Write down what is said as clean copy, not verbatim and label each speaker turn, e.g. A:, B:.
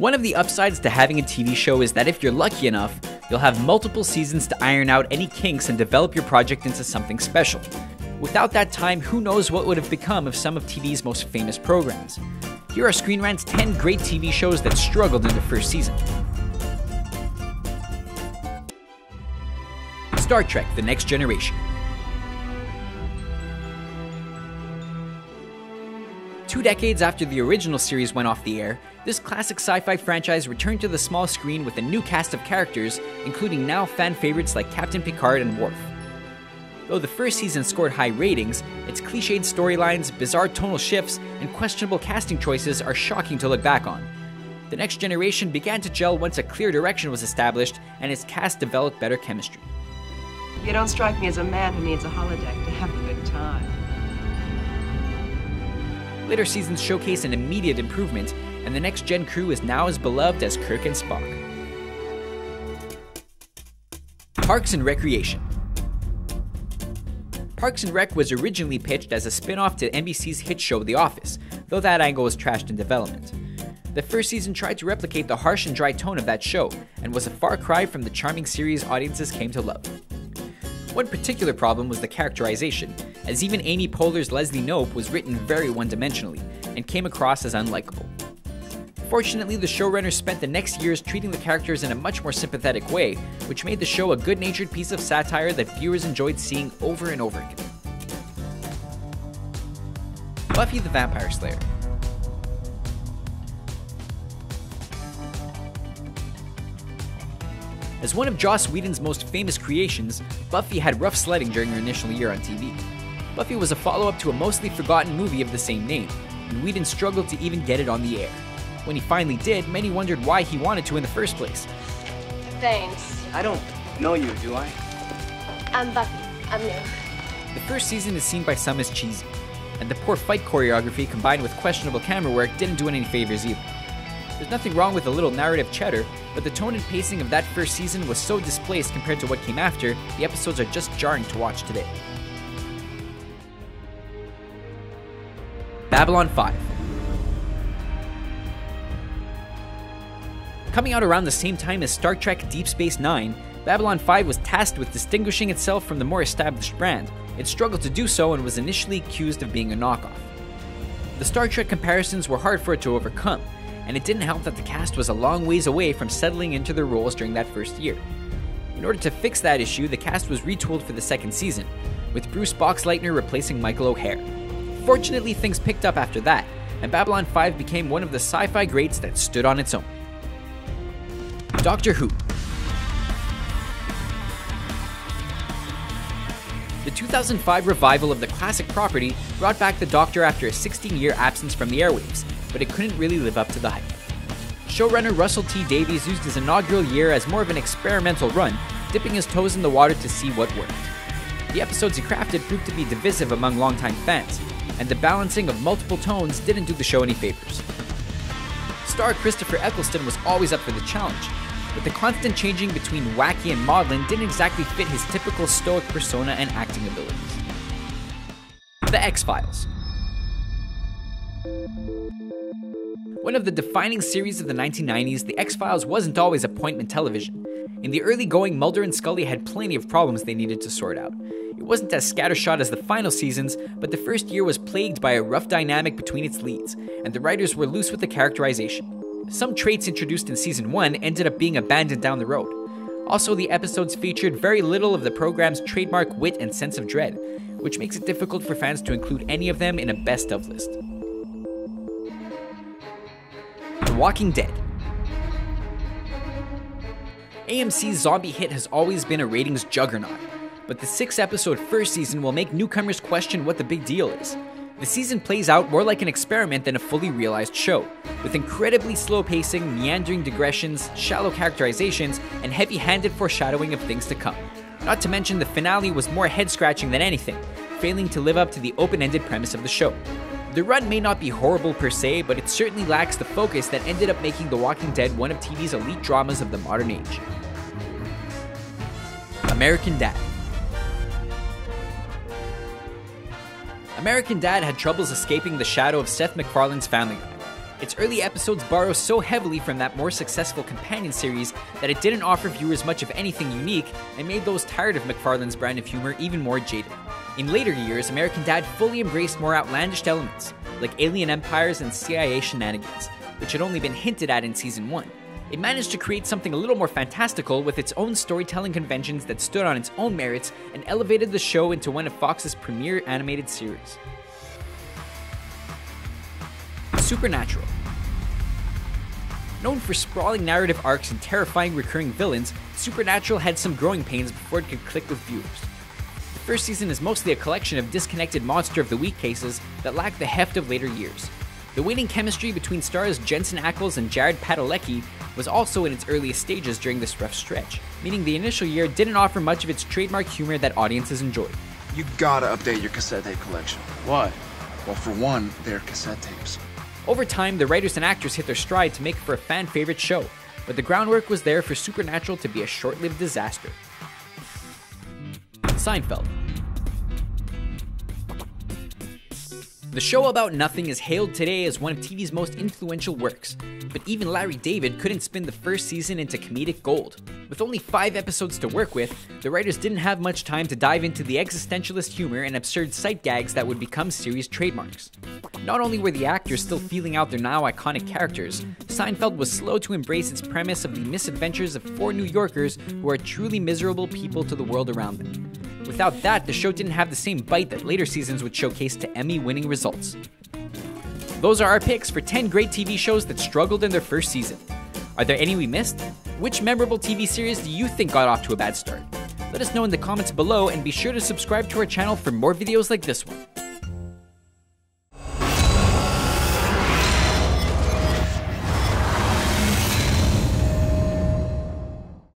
A: One of the upsides to having a TV show is that if you're lucky enough, you'll have multiple seasons to iron out any kinks and develop your project into something special. Without that time, who knows what would have become of some of TV's most famous programs. Here are Screen Rant's 10 great TV shows that struggled in the first season. Star Trek: The Next Generation. 2 decades after the original series went off the air, this classic sci-fi franchise returned to the small screen with a new cast of characters, including now fan favorites like Captain Picard and Worf. Though the first season scored high ratings, its cliched storylines, bizarre tonal shifts, and questionable casting choices are shocking to look back on. The Next Generation began to gel once a clear direction was established and its cast developed better chemistry.
B: You don't strike me as a man who needs a holodeck to have a good time.
A: Later seasons showcase an immediate improvement, and the Next Gen crew is now as beloved as Kirk and Spock. Parks and Recreation. Parks and Rec was originally pitched as a spin-off to NBC's hit show The Office, though that angle was trashed in development. The first season tried to replicate the harsh and dry tone of that show, and was a far cry from the charming series audiences came to love. One particular problem was the characterization, as even Amy Poehler's Leslie Knope was written very one-dimensionally, and came across as unlikable. Fortunately, the showrunners spent the next years treating the characters in a much more sympathetic way, which made the show a good-natured piece of satire that viewers enjoyed seeing over and over again. Buffy the Vampire Slayer. As one of Joss Whedon's most famous creations, Buffy had rough sledding during her initial year on TV. Buffy was a follow-up to a mostly forgotten movie of the same name, and Whedon struggled to even get it on the air. When he finally did, many wondered why he wanted to in the first place.
C: Thanks.
D: I don't know you, do I?
C: I'm Buffy. I'm new.
A: The first season is seen by some as cheesy, and the poor fight choreography combined with questionable camera work didn't do it any favors either. There's nothing wrong with a little narrative cheddar, but the tone and pacing of that first season was so displaced compared to what came after, the episodes are just jarring to watch today. Babylon 5. Coming out around the same time as Star Trek Deep Space Nine, Babylon 5 was tasked with distinguishing itself from the more established brand. It struggled to do so and was initially accused of being a knockoff. The Star Trek comparisons were hard for it to overcome, and it didn't help that the cast was a long ways away from settling into their roles during that first year. In order to fix that issue, the cast was retooled for the second season, with Bruce Boxleitner replacing Michael O'Hare. Fortunately, things picked up after that, and Babylon 5 became one of the sci-fi greats that stood on its own. Doctor Who. The 2005 revival of the classic property brought back the Doctor after a 16-year absence from the airwaves, but it couldn't really live up to the hype. Showrunner Russell T Davies used his inaugural year as more of an experimental run, dipping his toes in the water to see what worked. The episodes he crafted proved to be divisive among longtime fans, and the balancing of multiple tones didn't do the show any favors. Star Christopher Eccleston was always up for the challenge, but the constant changing between wacky and maudlin didn't exactly fit his typical stoic persona and acting abilities. The X-Files. One of the defining series of the 1990s, The X-Files wasn't always appointment television. In the early going, Mulder and Scully had plenty of problems they needed to sort out. It wasn't as scattershot as the final seasons, but the first year was plagued by a rough dynamic between its leads, and the writers were loose with the characterization. Some traits introduced in season 1 ended up being abandoned down the road. Also, the episodes featured very little of the program's trademark wit and sense of dread, which makes it difficult for fans to include any of them in a best-of list. The Walking Dead. AMC's zombie hit has always been a ratings juggernaut, but the 6-episode first season will make newcomers question what the big deal is. The season plays out more like an experiment than a fully realized show, with incredibly slow pacing, meandering digressions, shallow characterizations, and heavy-handed foreshadowing of things to come. Not to mention the finale was more head-scratching than anything, failing to live up to the open-ended premise of the show. The run may not be horrible per se, but it certainly lacks the focus that ended up making The Walking Dead one of TV's elite dramas of the modern age. American Dad. American Dad had troubles escaping the shadow of Seth MacFarlane's Family Guy. Its early episodes borrow so heavily from that more successful companion series that it didn't offer viewers much of anything unique and made those tired of MacFarlane's brand of humor even more jaded. In later years, American Dad fully embraced more outlandish elements, like alien empires and CIA shenanigans, which had only been hinted at in season 1. It managed to create something a little more fantastical with its own storytelling conventions that stood on its own merits and elevated the show into one of Fox's premier animated series. Supernatural. Known for sprawling narrative arcs and terrifying recurring villains, Supernatural had some growing pains before it could click with viewers. The first season is mostly a collection of disconnected Monster of the Week cases that lack the heft of later years. The winning chemistry between stars Jensen Ackles and Jared Padalecki was also in its earliest stages during this rough stretch, meaning the initial year didn't offer much of its trademark humor that audiences enjoyed.
E: You gotta update your cassette tape collection.
D: Why?
E: Well, for one, they're cassette tapes.
A: Over time, the writers and actors hit their stride to make for a fan-favorite show, but the groundwork was there for Supernatural to be a short-lived disaster. Seinfeld. The show about nothing is hailed today as one of TV's most influential works, but even Larry David couldn't spin the first season into comedic gold. With only 5 episodes to work with, the writers didn't have much time to dive into the existentialist humor and absurd sight gags that would become series trademarks. Not only were the actors still feeling out their now iconic characters, Seinfeld was slow to embrace its premise of the misadventures of 4 New Yorkers who are truly miserable people to the world around them. Without that, the show didn't have the same bite that later seasons would showcase to Emmy-winning results. Those are our picks for 10 great TV shows that struggled in their first season. Are there any we missed? Which memorable TV series do you think got off to a bad start? Let us know in the comments below and be sure to subscribe to our channel for more videos like this one.